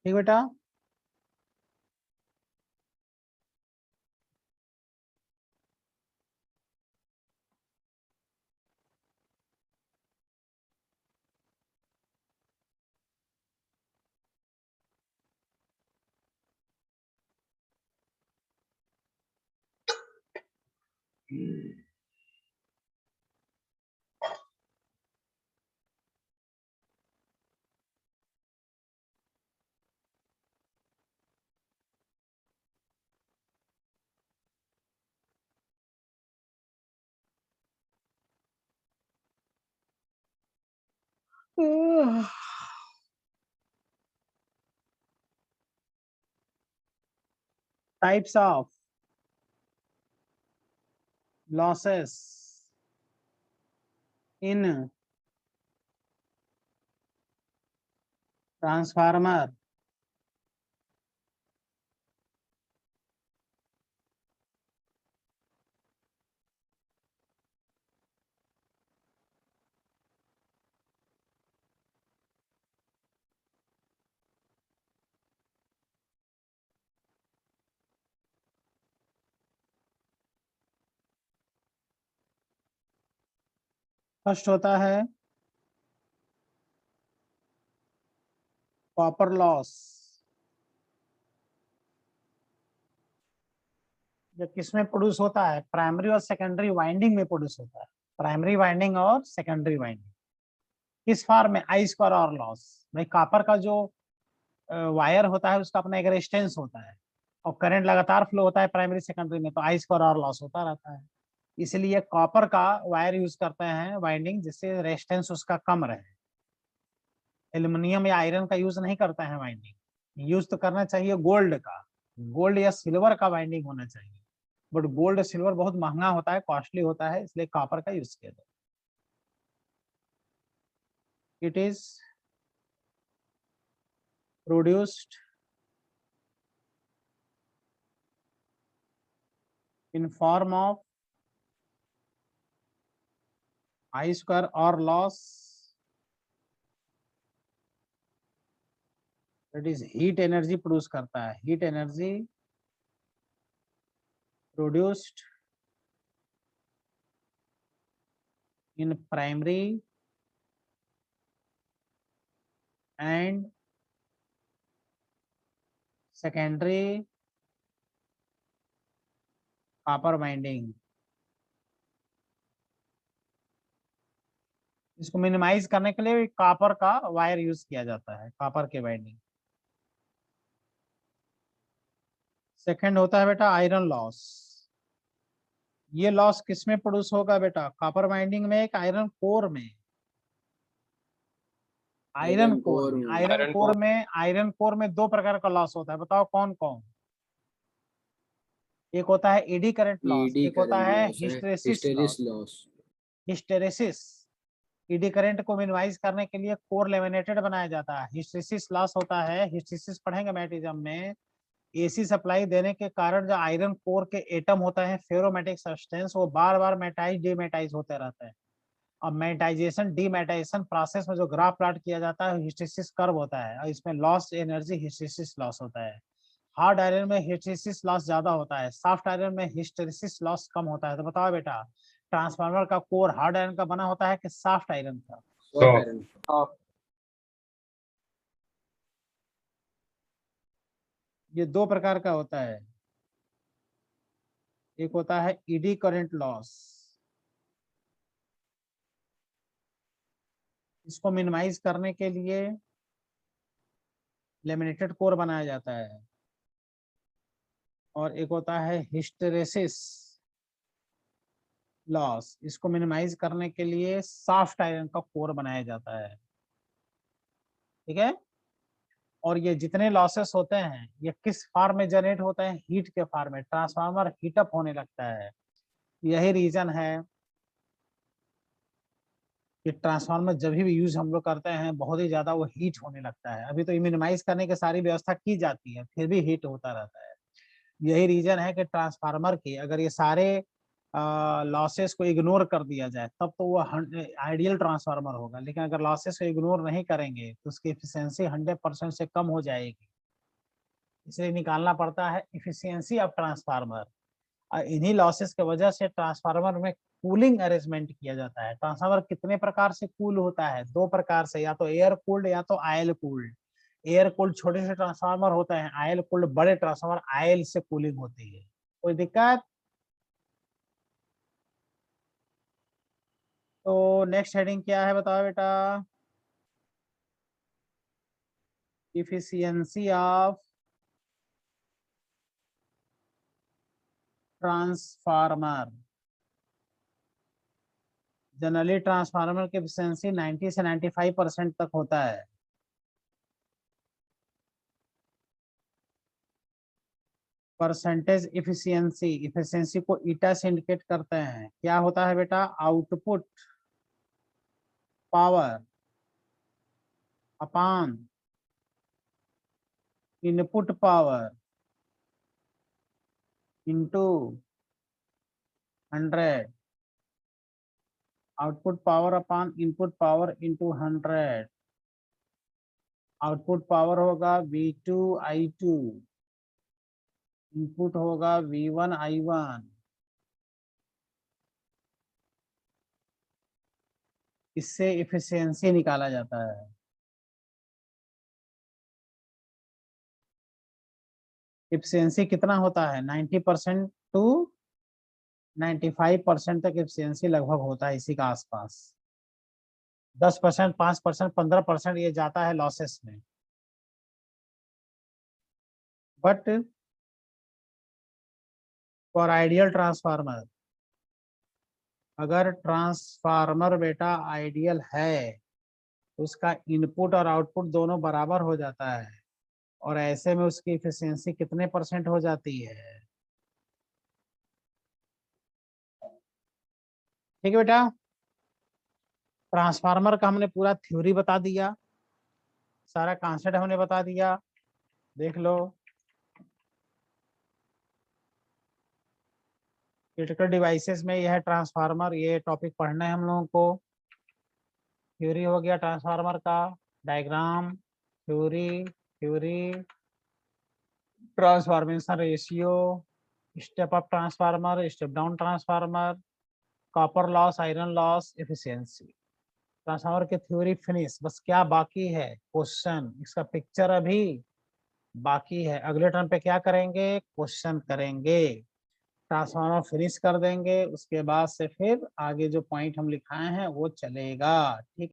A: ठीक बेटा? Types of losses in transformer. First होता है कॉपर लॉस। जो किसमें प्रोड्यूस होता है? प्राइमरी और सेकेंडरी वाइंडिंग में प्रोड्यूस होता है। प्राइमरी वाइंडिंग और सेकेंडरी वाइंडिंग किस फॉर्म में? आई स्क्वायर और लॉस। भाई कॉपर का जो वायर होता है उसका अपना एक रेजिस्टेंस होता है और करंट लगातार फ्लो होता है प्राइमरी सेकेंडरी में, तो आई स्क्वायर और लॉस होता रहता है। इसलिए कॉपर का वायर यूज करते हैं वाइंडिंग जिससे रेजिस्टेंस उसका कम रहे। एल्युमिनियम या आयरन का यूज नहीं करते हैं वाइंडिंग। यूज तो करना चाहिए गोल्ड का, गोल्ड या सिल्वर का वाइंडिंग होना चाहिए, बट गोल्ड सिल्वर बहुत महंगा होता है, कॉस्टली होता है, इसलिए कॉपर का यूज किया जाता है। It is produced in form of I square or loss, that is heat energy produce करता है। heat energy produced in primary and secondary copper winding। इसको मिनिमाइज करने के लिए कॉपर का वायर यूज किया जाता है, कॉपर के वाइंडिंग। सेकंड होता है बेटा आयरन लॉस। ये लॉस किसमें प्रोड्यूस होगा बेटा? कॉपर वाइंडिंग में, एक आयरन कोर में। आयरन कोर में, आयरन कोर में दो प्रकार का लॉस होता है, बताओ कौन कौन? एक होता है एडी करंट लॉस,
D: एडी
A: एक होता
D: करंट
A: है
D: लॉस है,
A: hysteresis
D: हिस्टेरिस
A: loss.
D: Loss.
A: Hysteresis eddy current को मिनिमाइज करने के लिए कोर लेमिनेटेड बनाया जाता है। हिस्टेरेसिस लॉस होता है, हिस्टेरेसिस पढ़ेंगे मैग्नेटिज्म में, एसी सप्लाई देने के कारण जो आयरन कोर के एटम होता है फेरोमेटिक सब्सटेंस, वो बार बार मेटाइज डीमेटाइज होते रहते हैं। अब मेटाइजेशन डीमेटाइजेशन प्रोसेस में जो ग्राफ प्लॉट किया जाता है हिस्टेरेसिस कर्व होता है, और इसमें लॉस एनर्जी हिस्टेरेसिस लॉस होता है। हार्ड आयरन में हिस्टेरेसिस लॉस ज्यादा होता है, सॉफ्ट आयरन में हिस्टेरेसिस लॉस कम होता है। तो बताओ बेटा ट्रांसफार्मर का कोर हार्ड आयरन का बना होता है कि सॉफ्ट आयरन का?
D: Soft iron.
A: ये दो प्रकार का होता है। एक होता है ईडी करंट लॉस, इसको मिनिमाइज करने के लिए लेमिनेटेड कोर बनाया जाता है। और एक होता है हिस्टेरेसिस लॉस, इसको मिनिमाइज करने के लिए सॉफ्ट आयरन का कोर बनाया जाता है। ठीक है। और ये जितने लॉसेस होते हैं ये किस फॉर्म में जनरेट होते हैं? हीट के फॉर्म में। ट्रांसफार्मर हीटअप होने लगता है। यही रीजन है कि ट्रांसफार्मर जब भी यूज हम लोग करते हैं बहुत ही ज्यादा वो हीट होने लगता है। अभी तो मिनिमाइज करने की सारी व्यवस्था की जाती है, फिर भी हीट होता रहता है। यही रीजन है कि ट्रांसफार्मर की अगर ये सारे लॉसेस को इग्नोर कर दिया जाए तब तो वो आइडियल ट्रांसफार्मर होगा, लेकिन अगर लॉसेस को इग्नोर नहीं करेंगे तो उसकी एफिशिएंसी 100% से कम हो जाएगी। इसलिए निकालना पड़ता है इफिशियंसी ऑफ ट्रांसफार्मर, और इन्हीं लॉसेस की वजह से ट्रांसफार्मर में कूलिंग अरेंजमेंट किया जाता है। ट्रांसफार्मर कितने प्रकार से कूल होता है? दो प्रकार से, या तो एयर कूल्ड या तो आयल कूल्ड। एयर कूल्ड छोटे से ट्रांसफार्मर होते हैं, आयल कूल्ड बड़े ट्रांसफार्मर आयल से कूलिंग होती है। कोई दिक्कत? तो नेक्स्ट हेडिंग क्या है बताओ बेटा? Efficiency of transformer. Generally transformer की एफिशिएंसी 90 से 95% तक होता है। परसेंटेज इफिशियंसी को ईटा से इंडिकेट करते हैं। क्या होता है बेटा? Output power upon input power into 100। Output power upon input power into 100। Output power होगा V2 I2, इनपुट होगा V1 I1। इससे इफिशियंसी निकाला जाता है। इफिशियंसी कितना होता है? 90% टू 95% तक इफिशियंसी लगभग होता है, इसी का आसपास। 10%, 5%, 15% ये जाता है लॉसेस में। बट फॉर आइडियल ट्रांसफार्मर, अगर ट्रांसफार्मर बेटा आइडियल है तो उसका इनपुट और आउटपुट दोनों बराबर हो जाता है, और ऐसे में उसकी इफिशियंसी कितने % हो जाती है? ठीक है बेटा, ट्रांसफार्मर का हमने पूरा थ्योरी बता दिया, सारा कॉन्सेप्ट हमने बता दिया, देख लो। क्रिटिकल डिवाइसेस में यह है ट्रांसफार्मर, ये टॉपिक पढ़ना है हम लोगों को। थ्योरी हो गया ट्रांसफार्मर का, diagram, theory, transformation ratio, step up transformer, step down transformer, copper loss, iron loss, efficiency. Transformer की थ्योरी फिनिश। बस क्या बाकी है? क्वेश्चन। इसका पिक्चर अभी बाकी है। अगले टर्म पे क्या करेंगे? क्वेश्चन करेंगे। ट्रांसफार्मर फिनिश कर देंगे, उसके बाद से फिर आगे जो पॉइंट हम लिखाए हैं वो चलेगा। ठीक।